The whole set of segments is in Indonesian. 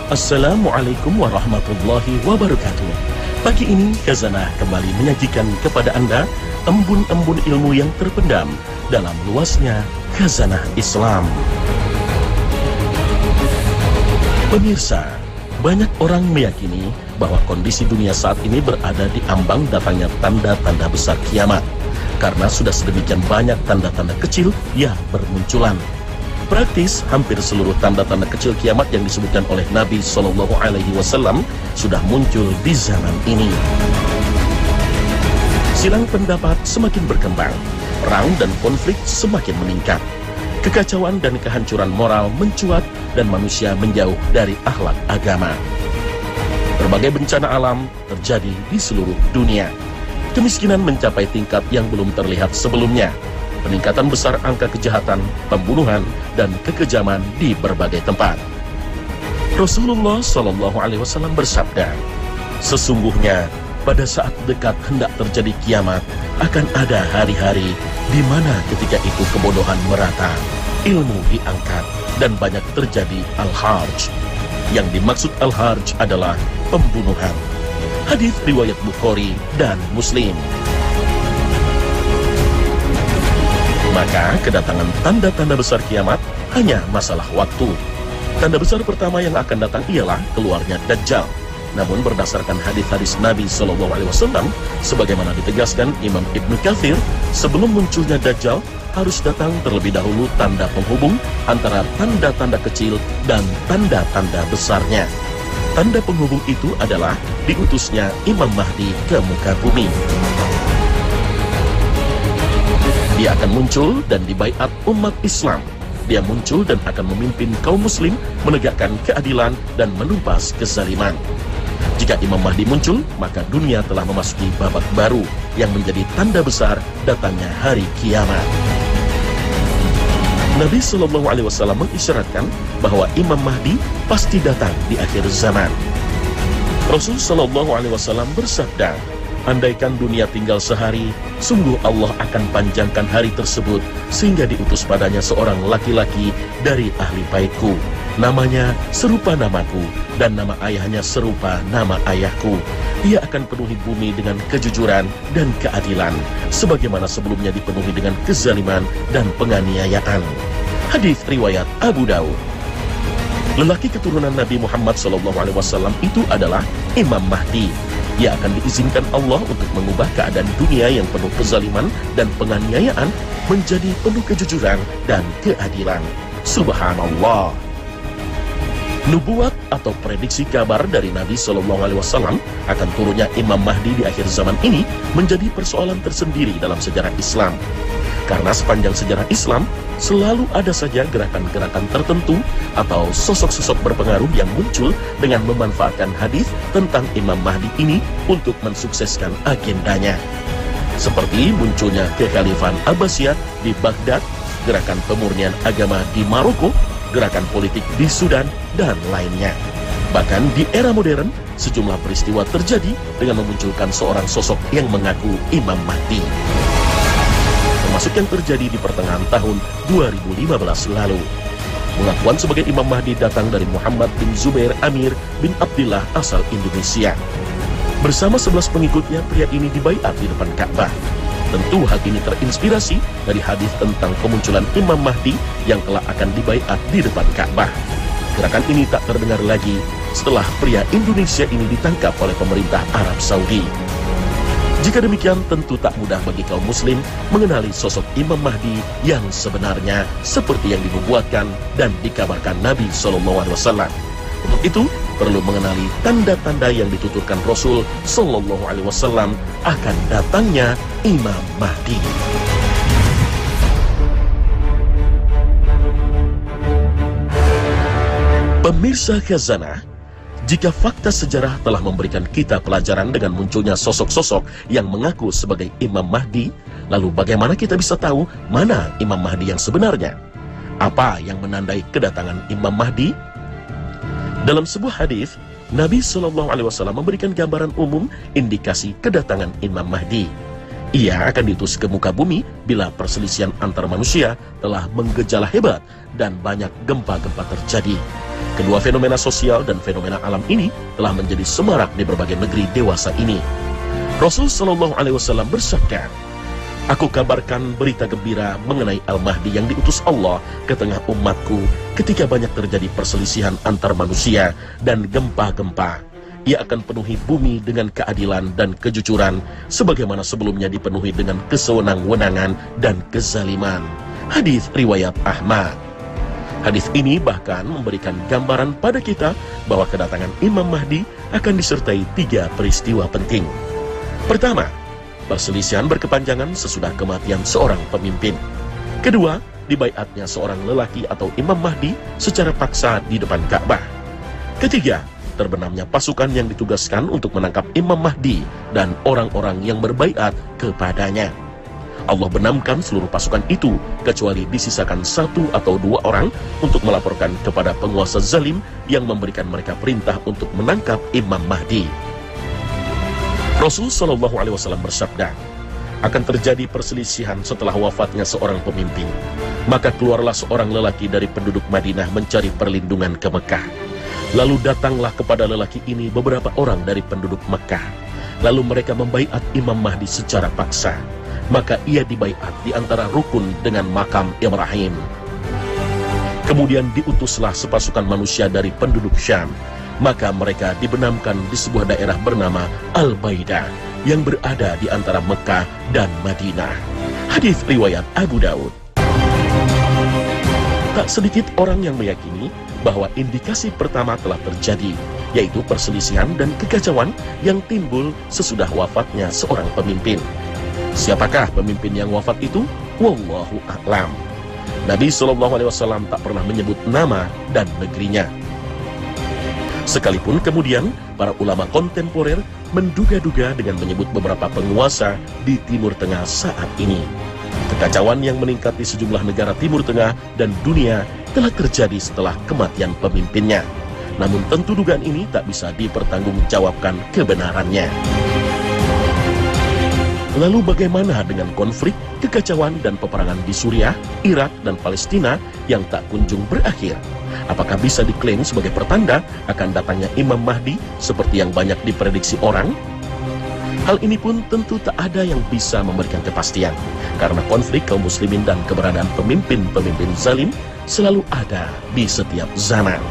Assalamualaikum warahmatullahi wabarakatuh. Pagi ini Khazanah kembali menyajikan kepada Anda embun-embun ilmu yang terpendam dalam luasnya Khazanah Islam. Pemirsa, banyak orang meyakini bahwa kondisi dunia saat ini berada di ambang datangnya tanda-tanda besar kiamat, karena sudah sedemikian banyak tanda-tanda kecil yang bermunculan. Praktis, hampir seluruh tanda-tanda kecil kiamat yang disebutkan oleh Nabi SAW sudah muncul di zaman ini. Silang pendapat semakin berkembang, perang dan konflik semakin meningkat, kekacauan dan kehancuran moral mencuat, dan manusia menjauh dari akhlak agama. Berbagai bencana alam terjadi di seluruh dunia. Kemiskinan mencapai tingkat yang belum terlihat sebelumnya. Peningkatan besar angka kejahatan, pembunuhan, dan kekejaman di berbagai tempat. Rasulullah SAW bersabda, sesungguhnya pada saat dekat hendak terjadi kiamat, akan ada hari-hari di mana ketika itu kebodohan merata, ilmu diangkat, dan banyak terjadi al-harj. Yang dimaksud al-harj adalah pembunuhan. Hadis riwayat Bukhari dan Muslim. Maka kedatangan tanda-tanda besar kiamat hanya masalah waktu. Tanda besar pertama yang akan datang ialah keluarnya Dajjal. Namun berdasarkan hadis-hadis Nabi SAW, sebagaimana ditegaskan Imam Ibnu Katsir, sebelum munculnya Dajjal harus datang terlebih dahulu tanda penghubung antara tanda-tanda kecil dan tanda-tanda besarnya. Tanda penghubung itu adalah diutusnya Imam Mahdi ke muka bumi. Dia akan muncul dan dibaiat umat Islam. Dia muncul dan akan memimpin kaum muslim menegakkan keadilan dan menumpas kezaliman. Jika Imam Mahdi muncul, maka dunia telah memasuki babak baru yang menjadi tanda besar datangnya hari kiamat. Nabi SAW mengisyaratkan bahwa Imam Mahdi pasti datang di akhir zaman. Rasul SAW bersabda, andaikan dunia tinggal sehari, sungguh Allah akan panjangkan hari tersebut sehingga diutus padanya seorang laki-laki dari ahli baitku. Namanya serupa namaku dan nama ayahnya serupa nama ayahku. Ia akan penuhi bumi dengan kejujuran dan keadilan, sebagaimana sebelumnya dipenuhi dengan kezaliman dan penganiayaan. Hadis riwayat Abu Daud. Lelaki keturunan Nabi Muhammad SAW itu adalah Imam Mahdi. Ia akan diizinkan Allah untuk mengubah keadaan dunia yang penuh kezaliman dan penganiayaan menjadi penuh kejujuran dan keadilan. Subhanallah. Nubuat atau prediksi kabar dari Nabi SAW akan turunnya Imam Mahdi di akhir zaman ini menjadi persoalan tersendiri dalam sejarah Islam. Karena sepanjang sejarah Islam, selalu ada saja gerakan-gerakan tertentu atau sosok-sosok berpengaruh yang muncul dengan memanfaatkan hadis tentang Imam Mahdi ini untuk mensukseskan agendanya. Seperti munculnya kekhalifahan Abbasiyah di Baghdad, gerakan pemurnian agama di Maroko, gerakan politik di Sudan, dan lainnya. Bahkan di era modern, sejumlah peristiwa terjadi dengan memunculkan seorang sosok yang mengaku Imam Mahdi. Termasuk yang terjadi di pertengahan tahun 2015 lalu. Pengakuan sebagai Imam Mahdi datang dari Muhammad bin Zubair Amir bin Abdillah asal Indonesia. Bersama 11 pengikutnya, pria ini dibaiat di depan Ka'bah. Tentu hal ini terinspirasi dari hadis tentang kemunculan Imam Mahdi yang kelak akan dibaiat di depan Ka'bah. Gerakan ini tak terdengar lagi setelah pria Indonesia ini ditangkap oleh pemerintah Arab Saudi. Jika demikian, tentu tak mudah bagi kaum muslim mengenali sosok Imam Mahdi yang sebenarnya seperti yang dinubuatkan dan dikabarkan Nabi SAW. Untuk itu, perlu mengenali tanda-tanda yang dituturkan Rasul SAW akan datangnya Imam Mahdi. Pemirsa Khazanah, jika fakta sejarah telah memberikan kita pelajaran dengan munculnya sosok-sosok yang mengaku sebagai Imam Mahdi, lalu bagaimana kita bisa tahu mana Imam Mahdi yang sebenarnya? Apa yang menandai kedatangan Imam Mahdi? Dalam sebuah hadis, Nabi SAW memberikan gambaran umum indikasi kedatangan Imam Mahdi. Ia akan diutus ke muka bumi bila perselisihan antar manusia telah menggejala hebat dan banyak gempa-gempa terjadi. Kedua fenomena sosial dan fenomena alam ini telah menjadi semarak di berbagai negeri dewasa ini. Rasul Shallallahu Alaihi Wasallam bersabda, "Aku kabarkan berita gembira mengenai Al-Mahdi yang diutus Allah ke tengah umatku ketika banyak terjadi perselisihan antar manusia dan gempa-gempa. Ia akan penuhi bumi dengan keadilan dan kejujuran, sebagaimana sebelumnya dipenuhi dengan kesewenang-wenangan dan kezaliman." Hadis riwayat Ahmad. Hadis ini bahkan memberikan gambaran pada kita bahwa kedatangan Imam Mahdi akan disertai 3 peristiwa penting. Pertama, perselisihan berkepanjangan sesudah kematian seorang pemimpin. Kedua, dibaiatnya seorang lelaki atau Imam Mahdi secara paksa di depan Ka'bah. Ketiga, terbenamnya pasukan yang ditugaskan untuk menangkap Imam Mahdi dan orang-orang yang berbaiat kepadanya. Allah benamkan seluruh pasukan itu, kecuali disisakan 1 atau 2 orang untuk melaporkan kepada penguasa zalim yang memberikan mereka perintah untuk menangkap Imam Mahdi. Rasul Shallallahu Alaihi Wasallam bersabda, akan terjadi perselisihan setelah wafatnya seorang pemimpin. Maka keluarlah seorang lelaki dari penduduk Madinah mencari perlindungan ke Mekah. Lalu datanglah kepada lelaki ini beberapa orang dari penduduk Mekah. Lalu mereka membaiat Imam Mahdi secara paksa. Maka ia dibaiat di antara rukun dengan makam Ibrahim. Kemudian diutuslah sepasukan manusia dari penduduk Syam. Maka mereka dibenamkan di sebuah daerah bernama Al-Baidah yang berada di antara Mekah dan Madinah. Hadis riwayat Abu Daud. Tak sedikit orang yang meyakini bahwa indikasi pertama telah terjadi, yaitu perselisihan dan kekacauan yang timbul sesudah wafatnya seorang pemimpin. Siapakah pemimpin yang wafat itu? Wallahu a'lam. Nabi SAW tak pernah menyebut nama dan negerinya. Sekalipun kemudian para ulama kontemporer menduga-duga dengan menyebut beberapa penguasa di Timur Tengah saat ini. Kekacauan yang meningkat di sejumlah negara Timur Tengah dan dunia telah terjadi setelah kematian pemimpinnya. Namun tentu dugaan ini tak bisa dipertanggungjawabkan kebenarannya. Lalu bagaimana dengan konflik, kekacauan, dan peperangan di Suriah, Irak, dan Palestina yang tak kunjung berakhir? Apakah bisa diklaim sebagai pertanda akan datangnya Imam Mahdi seperti yang banyak diprediksi orang? Hal ini pun tentu tak ada yang bisa memberikan kepastian, karena konflik kaum muslimin dan keberadaan pemimpin-pemimpin zalim selalu ada di setiap zaman.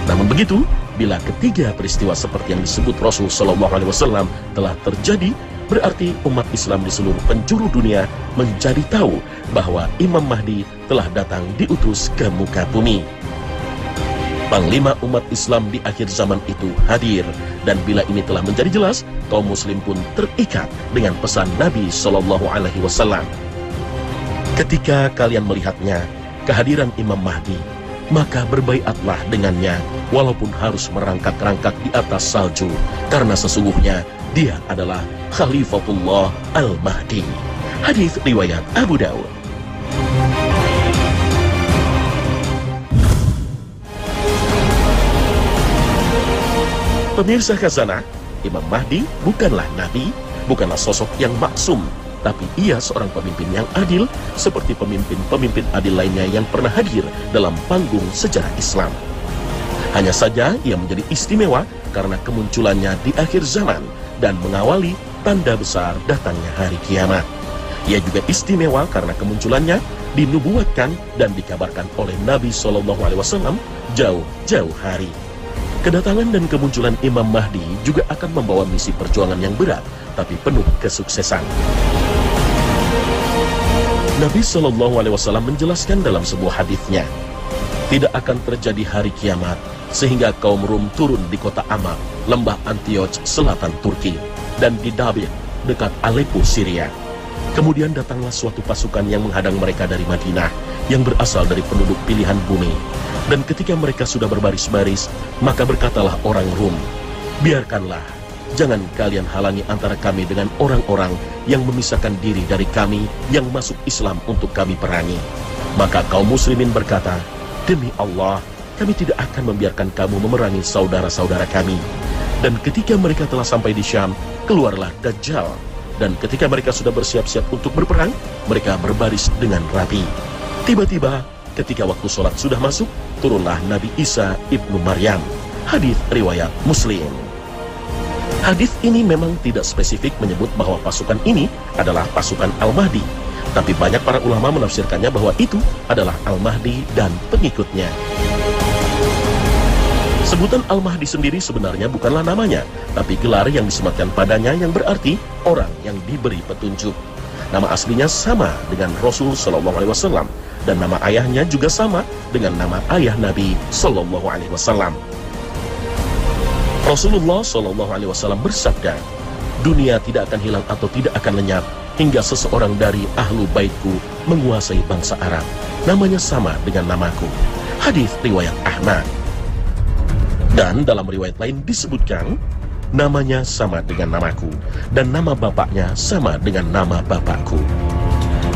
Namun begitu, bila ketiga peristiwa seperti yang disebut Rasul Shallallahu Alaihi Wasallam telah terjadi, berarti umat Islam di seluruh penjuru dunia menjadi tahu bahwa Imam Mahdi telah datang diutus ke muka bumi. Panglima umat Islam di akhir zaman itu hadir, dan bila ini telah menjadi jelas, kaum muslim pun terikat dengan pesan Nabi Shallallahu Alaihi Wasallam. Ketika kalian melihatnya, kehadiran Imam Mahdi, maka berbaiatlah dengannya, walaupun harus merangkak-rangkak di atas salju, karena sesungguhnya dia adalah Khalifatullah Al-Mahdi. Hadis riwayat Abu Daud. Pemirsa khazanah, Imam Mahdi bukanlah nabi, bukanlah sosok yang maksum, tapi ia seorang pemimpin yang adil, seperti pemimpin-pemimpin adil lainnya yang pernah hadir dalam panggung sejarah Islam. Hanya saja ia menjadi istimewa karena kemunculannya di akhir zaman dan mengawali tanda besar datangnya hari kiamat. Ia juga istimewa karena kemunculannya dinubuatkan dan dikabarkan oleh Nabi SAW jauh-jauh hari. Kedatangan dan kemunculan Imam Mahdi juga akan membawa misi perjuangan yang berat, tapi penuh kesuksesan. Nabi SAW menjelaskan dalam sebuah hadisnya, tidak akan terjadi hari kiamat sehingga kaum Rum turun di kota Amak, lembah Antioch, selatan Turki, dan di Dabir, dekat Aleppo, Syria. Kemudian datanglah suatu pasukan yang menghadang mereka dari Madinah, yang berasal dari penduduk pilihan bumi. Dan ketika mereka sudah berbaris-baris, maka berkatalah orang Rum, biarkanlah, jangan kalian halangi antara kami dengan orang-orang yang memisahkan diri dari kami yang masuk Islam untuk kami perangi. Maka kaum muslimin berkata, demi Allah, kami tidak akan membiarkan kamu memerangi saudara-saudara kami. Dan ketika mereka telah sampai di Syam, keluarlah Dajjal. Dan ketika mereka sudah bersiap-siap untuk berperang, mereka berbaris dengan rapi. Tiba-tiba, ketika waktu sholat sudah masuk, turunlah Nabi Isa ibnu Maryam. Hadis riwayat Muslim. Hadis ini memang tidak spesifik menyebut bahwa pasukan ini adalah pasukan Al-Mahdi, tapi banyak para ulama menafsirkannya bahwa itu adalah Al-Mahdi dan pengikutnya. Sebutan Al-Mahdi sendiri sebenarnya bukanlah namanya, tapi gelar yang disematkan padanya yang berarti orang yang diberi petunjuk. Nama aslinya sama dengan Rasul Shallallahu Alaihi Wasallam, dan nama ayahnya juga sama dengan nama ayah Nabi Shallallahu Alaihi Wasallam. Rasulullah Shallallahu Alaihi Wasallam bersabda, dunia tidak akan hilang atau tidak akan lenyap hingga seseorang dari ahlu baitku menguasai bangsa Arab. Namanya sama dengan namaku. Hadis riwayat Ahmad. Dan dalam riwayat lain disebutkan, namanya sama dengan namaku dan nama bapaknya sama dengan nama bapakku.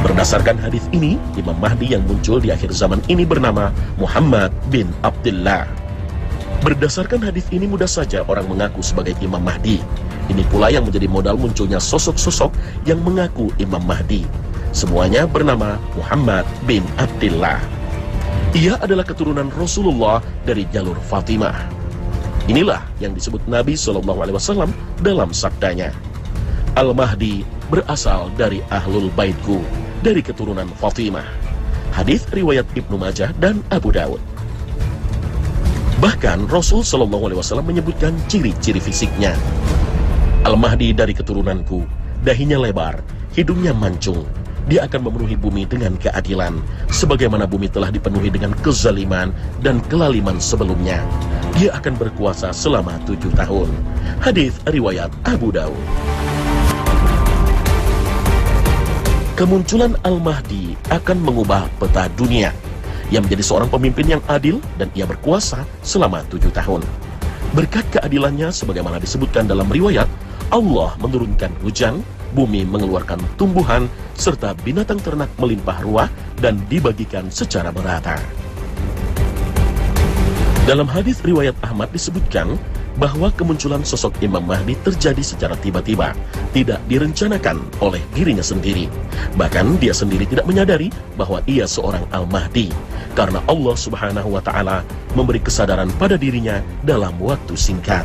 Berdasarkan hadis ini, Imam Mahdi yang muncul di akhir zaman ini bernama Muhammad bin Abdullah. Berdasarkan hadis ini mudah saja orang mengaku sebagai Imam Mahdi. Ini pula yang menjadi modal munculnya sosok-sosok yang mengaku Imam Mahdi. Semuanya bernama Muhammad bin Abdullah. Ia adalah keturunan Rasulullah dari jalur Fatimah. Inilah yang disebut Nabi SAW dalam sabdanya, Al-Mahdi berasal dari Ahlul Baitku, dari keturunan Fatimah. Hadis riwayat Ibnu Majah dan Abu Daud. Bahkan Rasul SAW menyebutkan ciri-ciri fisiknya. Al-Mahdi dari keturunanku, dahinya lebar, hidungnya mancung. Dia akan memenuhi bumi dengan keadilan, sebagaimana bumi telah dipenuhi dengan kezaliman dan kelaliman sebelumnya. Dia akan berkuasa selama 7 tahun. Hadis riwayat Abu Daud. Kemunculan Al-Mahdi akan mengubah peta dunia. Ia menjadi seorang pemimpin yang adil dan ia berkuasa selama 7 tahun. Berkat keadilannya, sebagaimana disebutkan dalam riwayat, Allah menurunkan hujan, bumi mengeluarkan tumbuhan, serta binatang ternak melimpah ruah dan dibagikan secara merata. Dalam hadis riwayat Ahmad disebutkan bahwa kemunculan sosok Imam Mahdi terjadi secara tiba-tiba, tidak direncanakan oleh dirinya sendiri. Bahkan dia sendiri tidak menyadari bahwa ia seorang Al-Mahdi, karena Allah Subhanahu wa Ta'ala memberi kesadaran pada dirinya dalam waktu singkat.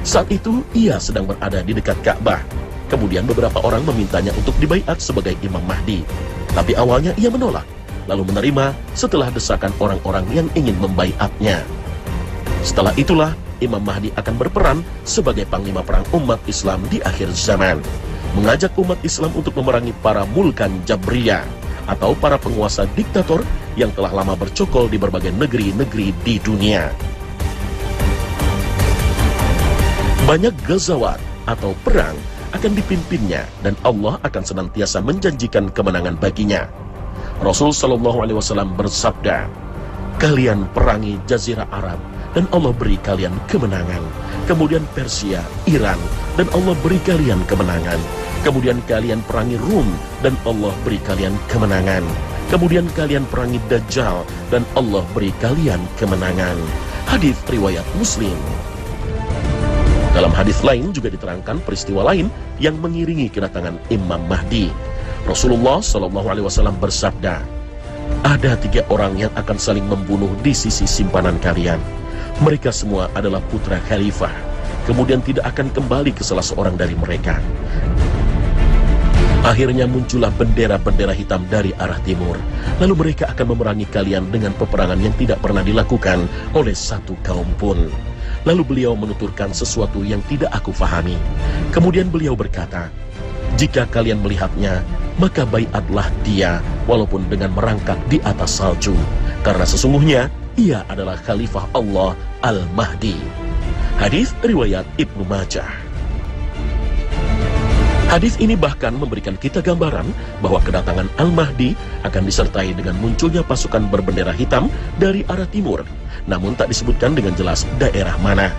Saat itu ia sedang berada di dekat Ka'bah. Kemudian beberapa orang memintanya untuk dibaiat sebagai Imam Mahdi. Tapi awalnya ia menolak, lalu menerima setelah desakan orang-orang yang ingin membaiatnya. Setelah itulah Imam Mahdi akan berperan sebagai panglima perang umat Islam di akhir zaman, mengajak umat Islam untuk memerangi para mulkan Jabriyah atau para penguasa diktator yang telah lama bercokol di berbagai negeri-negeri di dunia. Banyak ghazawat atau perang akan dipimpinnya dan Allah akan senantiasa menjanjikan kemenangan baginya. Rasul Shallallahu Alaihi Wasallam bersabda, kalian perangi Jazirah Arab dan Allah beri kalian kemenangan. Kemudian Persia, Iran dan Allah beri kalian kemenangan. Kemudian kalian perangi Rum dan Allah beri kalian kemenangan. Kemudian kalian perangi Dajjal dan Allah beri kalian kemenangan. Hadis riwayat Muslim. Dalam hadis lain juga diterangkan peristiwa lain yang mengiringi kedatangan Imam Mahdi. Rasulullah SAW bersabda, ada 3 orang yang akan saling membunuh di sisi simpanan kalian. Mereka semua adalah putra khalifah. Kemudian tidak akan kembali ke salah seorang dari mereka. Akhirnya muncullah bendera-bendera hitam dari arah timur. Lalu mereka akan memerangi kalian dengan peperangan yang tidak pernah dilakukan oleh satu kaum pun. Lalu beliau menuturkan sesuatu yang tidak aku fahami. Kemudian beliau berkata, jika kalian melihatnya, maka baiatlah dia walaupun dengan merangkak di atas salju. Karena sesungguhnya ia adalah Khalifah Allah Al-Mahdi. Hadis riwayat Ibnu Majah. Hadis ini bahkan memberikan kita gambaran bahwa kedatangan Al-Mahdi akan disertai dengan munculnya pasukan berbendera hitam dari arah timur, namun tak disebutkan dengan jelas daerah mana.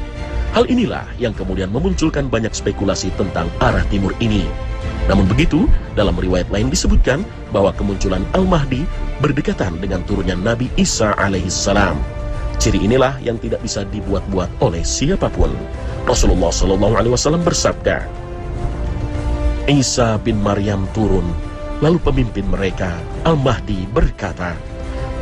Hal inilah yang kemudian memunculkan banyak spekulasi tentang arah timur ini. Namun begitu, dalam riwayat lain disebutkan bahwa kemunculan Al-Mahdi berdekatan dengan turunnya Nabi Isa alaihissalam. Ciri inilah yang tidak bisa dibuat-buat oleh siapapun. Rasulullah SAW bersabda, Isa bin Maryam turun Lalu pemimpin mereka, Al-Mahdi, berkata,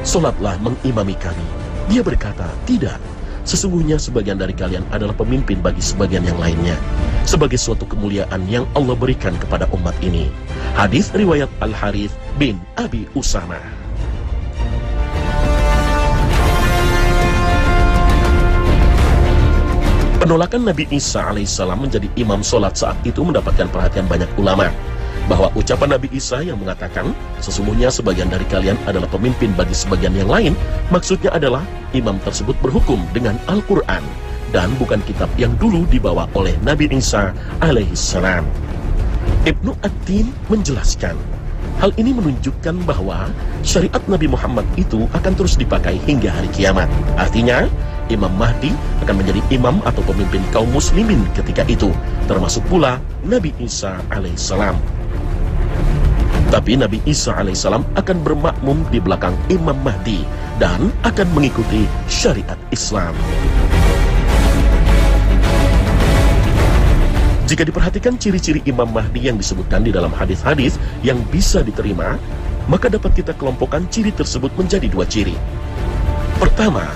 "Solatlah mengimami kami." Dia berkata, "Tidak, sesungguhnya sebagian dari kalian adalah pemimpin bagi sebagian yang lainnya, sebagai suatu kemuliaan yang Allah berikan kepada umat ini." Hadis riwayat Al-Harith bin Abi Usama. Penolakan Nabi Isa alaihissalam menjadi imam sholat saat itu mendapatkan perhatian banyak ulama. Bahwa ucapan Nabi Isa yang mengatakan, "Sesungguhnya sebagian dari kalian adalah pemimpin bagi sebagian yang lain," maksudnya adalah imam tersebut berhukum dengan Al-Quran dan bukan kitab yang dulu dibawa oleh Nabi Isa alaihissalam. Ibnu Ad-Din menjelaskan, hal ini menunjukkan bahwa syariat Nabi Muhammad itu akan terus dipakai hingga hari kiamat. Artinya, Imam Mahdi akan menjadi imam atau pemimpin kaum muslimin ketika itu, termasuk pula Nabi Isa alaihissalam. Tapi Nabi Isa alaihissalam akan bermakmum di belakang Imam Mahdi dan akan mengikuti syariat Islam. Jika diperhatikan ciri-ciri Imam Mahdi yang disebutkan di dalam hadis-hadis yang bisa diterima, maka dapat kita kelompokkan ciri tersebut menjadi dua ciri. Pertama,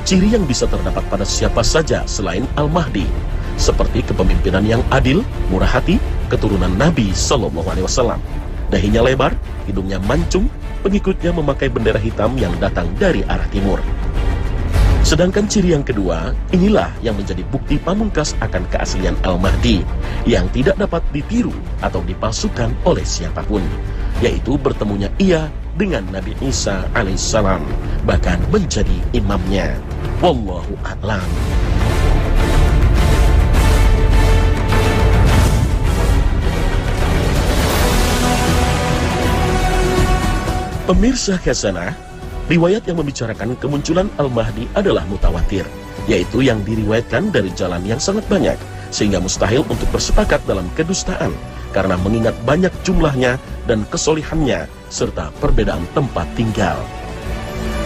ciri yang bisa terdapat pada siapa saja selain Al-Mahdi, seperti kepemimpinan yang adil, murah hati, keturunan Nabi SAW. Dahinya lebar, hidungnya mancung, pengikutnya memakai bendera hitam yang datang dari arah timur. Sedangkan ciri yang kedua, inilah yang menjadi bukti pamungkas akan keaslian Al-Mahdi, yang tidak dapat ditiru atau dipalsukan oleh siapapun, yaitu bertemunya ia dengan Nabi Isa alaihissalam, bahkan menjadi imamnya. Wallahu a'lam. Pemirsa Hasanah, riwayat yang membicarakan kemunculan Al-Mahdi adalah mutawatir, yaitu yang diriwayatkan dari jalan yang sangat banyak, sehingga mustahil untuk bersepakat dalam kedustaan, karena mengingat banyak jumlahnya dan kesolihannya, serta perbedaan tempat tinggal.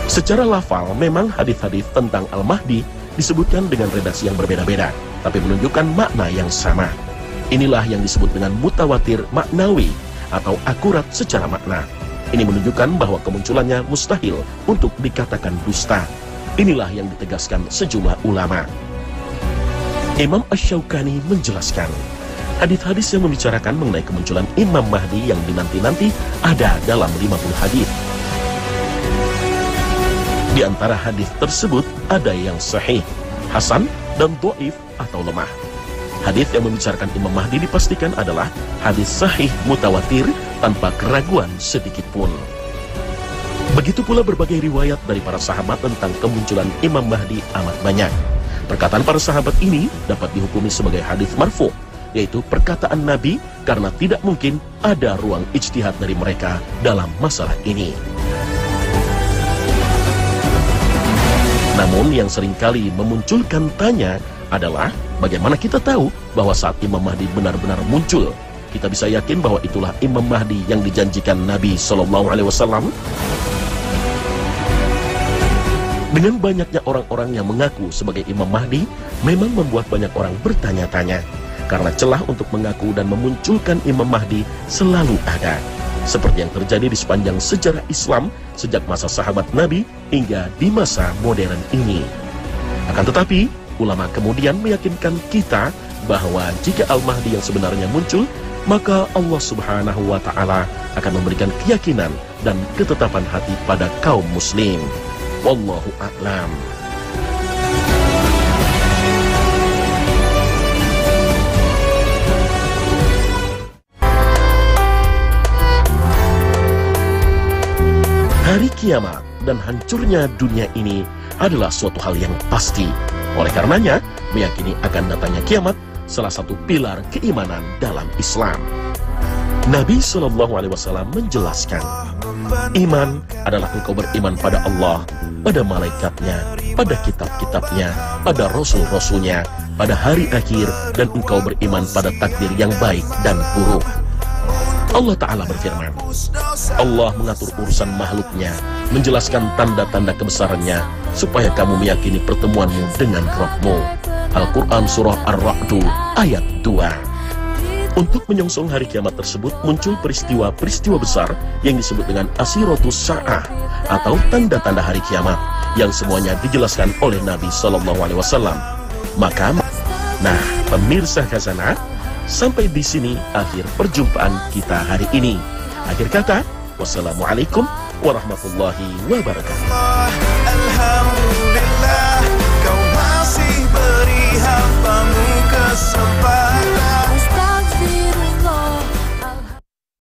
Secara lafal, memang hadis-hadis tentang Al-Mahdi disebutkan dengan redaksi yang berbeda-beda, tapi menunjukkan makna yang sama. Inilah yang disebut dengan mutawatir maknawi, atau akurat secara makna. Ini menunjukkan bahwa kemunculannya mustahil untuk dikatakan dusta. Inilah yang ditegaskan sejumlah ulama. Imam Asy-Syaukani menjelaskan, hadis-hadis yang membicarakan mengenai kemunculan Imam Mahdi yang dinanti-nanti ada dalam 50 hadis. Di antara hadis tersebut ada yang sahih, hasan, dan dhaif atau lemah. Hadis yang membicarakan Imam Mahdi dipastikan adalah hadis sahih mutawatir tanpa keraguan sedikit pun. Begitu pula berbagai riwayat dari para sahabat tentang kemunculan Imam Mahdi amat banyak. Perkataan para sahabat ini dapat dihukumi sebagai hadis marfu, yaitu perkataan Nabi, karena tidak mungkin ada ruang ijtihad dari mereka dalam masalah ini. Namun yang seringkali memunculkan tanya adalah, bagaimana kita tahu bahwa saat Imam Mahdi benar-benar muncul, kita bisa yakin bahwa itulah Imam Mahdi yang dijanjikan Nabi SAW? Dengan banyaknya orang-orang yang mengaku sebagai Imam Mahdi, memang membuat banyak orang bertanya-tanya, karena celah untuk mengaku dan memunculkan Imam Mahdi selalu ada, seperti yang terjadi di sepanjang sejarah Islam sejak masa sahabat Nabi hingga di masa modern ini. Akan tetapi, ulama kemudian meyakinkan kita bahwa jika Al-Mahdi yang sebenarnya muncul, maka Allah Subhanahu wa Ta'ala akan memberikan keyakinan dan ketetapan hati pada kaum muslim. Wallahu a'lam. Hari kiamat dan hancurnya dunia ini adalah suatu hal yang pasti. Oleh karenanya, meyakini akan datangnya kiamat salah satu pilar keimanan dalam Islam. Nabi SAW menjelaskan, iman adalah engkau beriman pada Allah, pada malaikatnya, pada kitab-kitabnya, pada rasul-rasulnya, pada hari akhir, dan engkau beriman pada takdir yang baik dan buruk. Allah Ta'ala berfirman, Allah mengatur urusan makhluknya, menjelaskan tanda-tanda kebesarannya, supaya kamu meyakini pertemuanmu dengan Rabb-mu. Al-Quran Surah Ar-Ra'd ayat 2. Untuk menyongsong hari kiamat tersebut, muncul peristiwa-peristiwa besar yang disebut dengan Asyratus Sa'ah atau tanda-tanda hari kiamat, yang semuanya dijelaskan oleh Nabi SAW. Maka, pemirsa Khazanah, sampai di sini akhir perjumpaan kita hari ini. Akhir kata, wassalamualaikum warahmatullahi wabarakatuh. Alhamdulillah, kau masih beri hambamu kesempatan.